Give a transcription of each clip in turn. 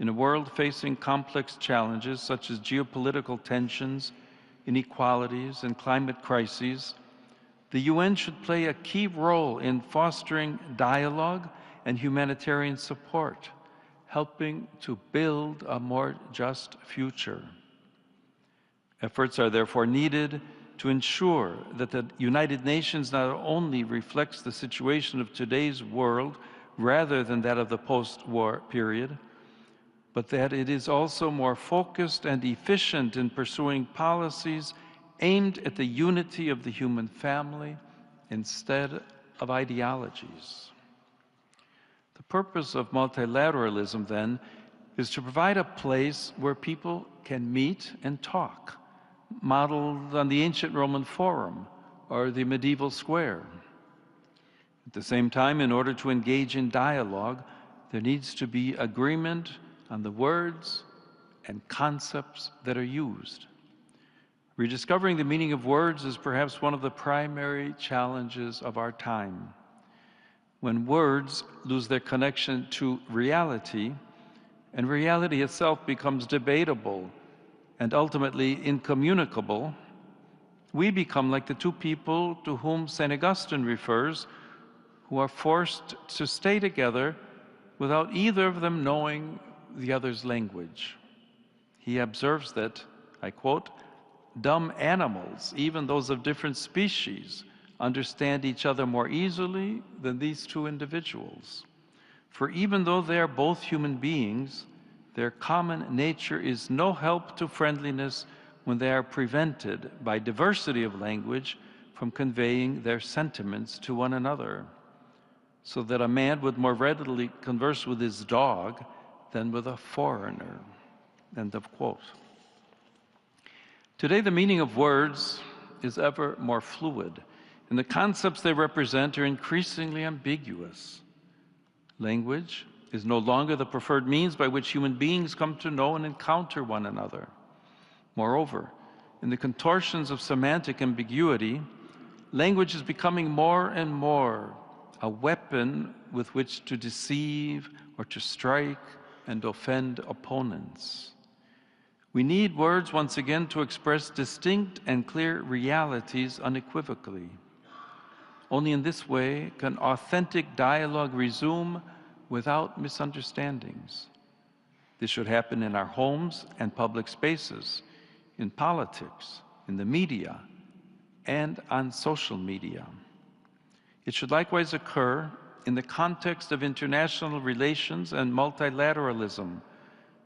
In a world facing complex challenges such as geopolitical tensions, inequalities, and climate crises, the UN should play a key role in fostering dialogue and humanitarian support, helping to build a more just future. Efforts are therefore needed to ensure that the United Nations not only reflects the situation of today's world rather than that of the post-war period, but that it is also more focused and efficient in pursuing policies aimed at the unity of the human family instead of ideologies. The purpose of multilateralism, then, is to provide a place where people can meet and talk, modeled on the ancient Roman Forum or the medieval square. At the same time, in order to engage in dialogue, there needs to be agreement on the words and concepts that are used. Rediscovering the meaning of words is perhaps one of the primary challenges of our time. When words lose their connection to reality, and reality itself becomes debatable and ultimately incommunicable, we become like the two people to whom St. Augustine refers, who are forced to stay together without either of them knowing the other's language. He observes that, I quote, "Dumb animals, even those of different species, understand each other more easily than these two individuals. For even though they are both human beings, their common nature is no help to friendliness when they are prevented by diversity of language from conveying their sentiments to one another, so that a man would more readily converse with his dog than with a foreigner." End of quote. Today, the meaning of words is ever more fluid, and the concepts they represent are increasingly ambiguous. Language is no longer the preferred means by which human beings come to know and encounter one another. Moreover, in the contortions of semantic ambiguity, language is becoming more and more a weapon with which to deceive or to strike and offend opponents. We need words once again to express distinct and clear realities unequivocally. Only in this way can authentic dialogue resume without misunderstandings. This should happen in our homes and public spaces, in politics, in the media, and on social media. It should likewise occur in the context of international relations and multilateralism,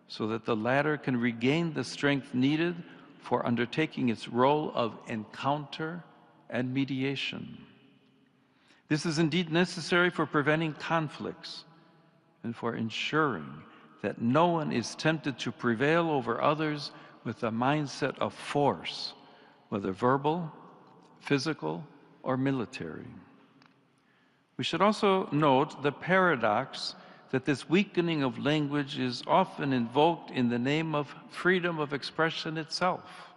so that the latter can regain the strength needed for undertaking its role of encounter and mediation. This is indeed necessary for preventing conflicts and for ensuring that no one is tempted to prevail over others with a mindset of force, whether verbal, physical, or military. We should also note the paradox that this weakening of language is often invoked in the name of freedom of expression itself.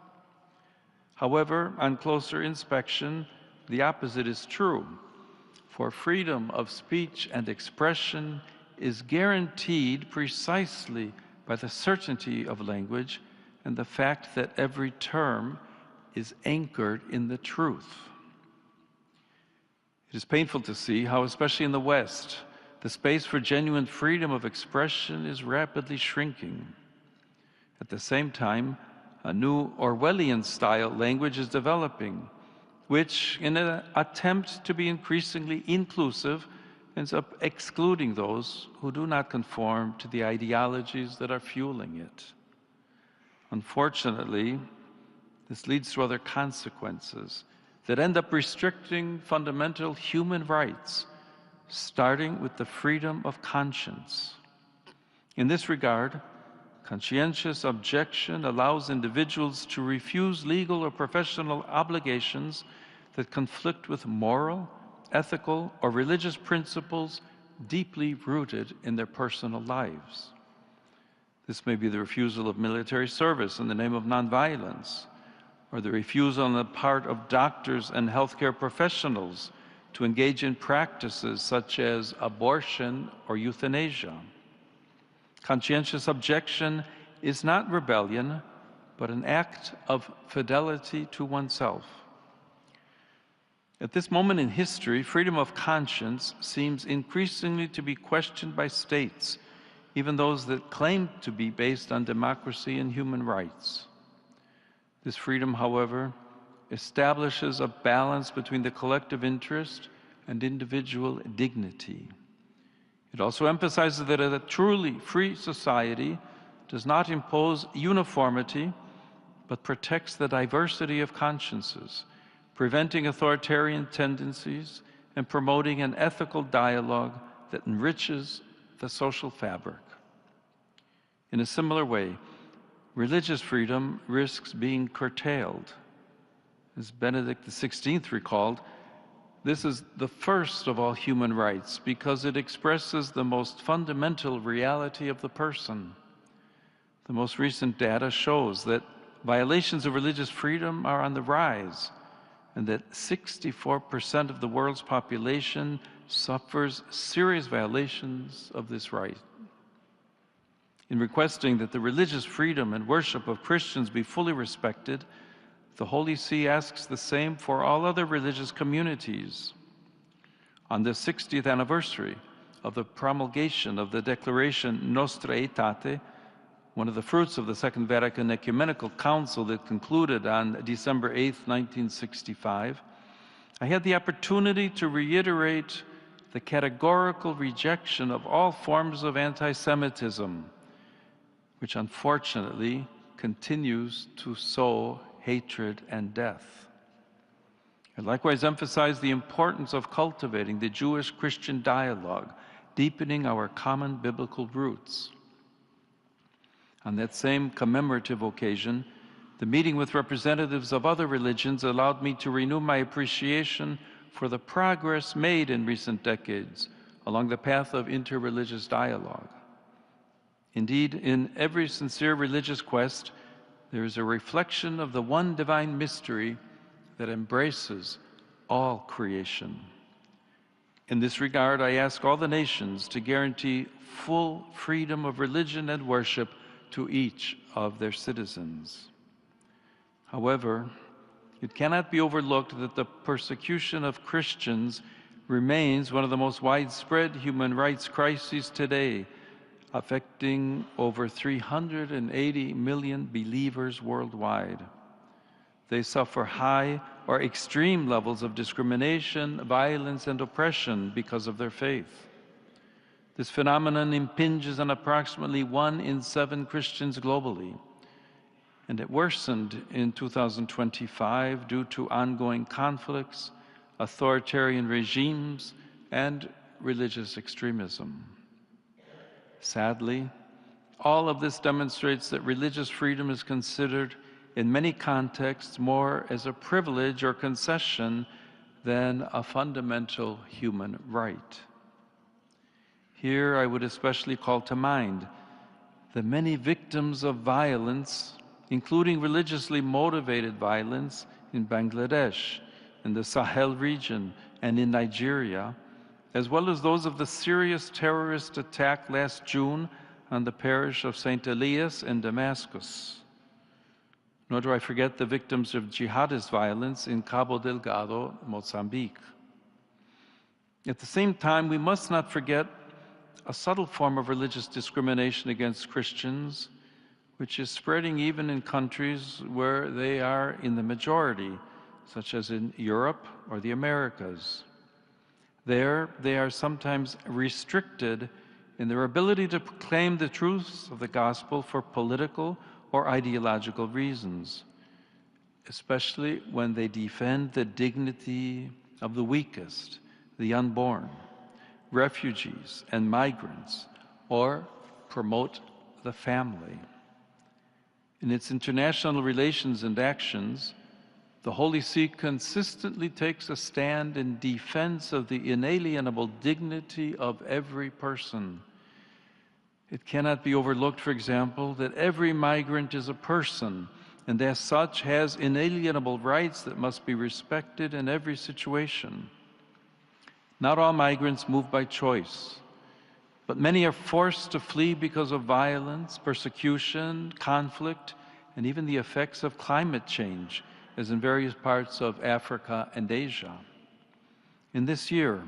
However, on closer inspection, the opposite is true, for freedom of speech and expression is guaranteed precisely by the certainty of language and the fact that every term is anchored in the truth. It is painful to see how, especially in the West, the space for genuine freedom of expression is rapidly shrinking. At the same time, a new Orwellian-style language is developing, which, in an attempt to be increasingly inclusive, ends up excluding those who do not conform to the ideologies that are fueling it. Unfortunately, this leads to other consequences that end up restricting fundamental human rights, starting with the freedom of conscience. In this regard, conscientious objection allows individuals to refuse legal or professional obligations that conflict with moral, ethical, or religious principles deeply rooted in their personal lives. This may be the refusal of military service in the name of nonviolence, or the refusal on the part of doctors and healthcare professionals to engage in practices such as abortion or euthanasia. Conscientious objection is not rebellion, but an act of fidelity to oneself. At this moment in history, freedom of conscience seems increasingly to be questioned by states, even those that claim to be based on democracy and human rights. This freedom, however, establishes a balance between the collective interest and individual dignity. It also emphasizes that a truly free society does not impose uniformity, but protects the diversity of consciences, preventing authoritarian tendencies and promoting an ethical dialogue that enriches the social fabric. In a similar way, religious freedom risks being curtailed. As Benedict XVI recalled, this is the first of all human rights because it expresses the most fundamental reality of the person. The most recent data shows that violations of religious freedom are on the rise, and that 64% of the world's population suffers serious violations of this right. In requesting that the religious freedom and worship of Christians be fully respected, the Holy See asks the same for all other religious communities. On the 60th anniversary of the promulgation of the Declaration Nostra Aetate, one of the fruits of the Second Vatican Ecumenical Council that concluded on December 8, 1965, I had the opportunity to reiterate the categorical rejection of all forms of anti-Semitism, which unfortunately continues to sow hatred and death. I likewise emphasize the importance of cultivating the Jewish-Christian dialogue, deepening our common biblical roots. On that same commemorative occasion, the meeting with representatives of other religions allowed me to renew my appreciation for the progress made in recent decades along the path of interreligious dialogue. Indeed, in every sincere religious quest, there is a reflection of the one divine mystery that embraces all creation. In this regard, I ask all the nations to guarantee full freedom of religion and worship to each of their citizens. However, it cannot be overlooked that the persecution of Christians remains one of the most widespread human rights crises today, affecting over 380 million believers worldwide. They suffer high or extreme levels of discrimination, violence, and oppression because of their faith. This phenomenon impinges on approximately 1 in 7 Christians globally, and it worsened in 2025 due to ongoing conflicts, authoritarian regimes, and religious extremism. Sadly, all of this demonstrates that religious freedom is considered in many contexts more as a privilege or concession than a fundamental human right. Here I would especially call to mind the many victims of violence, including religiously motivated violence in Bangladesh, in the Sahel region, and in Nigeria, as well as those of the serious terrorist attack last June on the parish of St. Elias in Damascus. Nor do I forget the victims of jihadist violence in Cabo Delgado, Mozambique. At the same time, we must not forget a subtle form of religious discrimination against Christians, which is spreading even in countries where they are in the majority, such as in Europe or the Americas. There, they are sometimes restricted in their ability to proclaim the truths of the gospel for political or ideological reasons, especially when they defend the dignity of the weakest, the unborn, refugees and migrants, or promote the family. In its international relations and actions, the Holy See consistently takes a stand in defense of the inalienable dignity of every person. It cannot be overlooked, for example, that every migrant is a person and as such has inalienable rights that must be respected in every situation. Not all migrants move by choice. But many are forced to flee because of violence, persecution, conflict, and even the effects of climate change, as in various parts of Africa and Asia. In this year,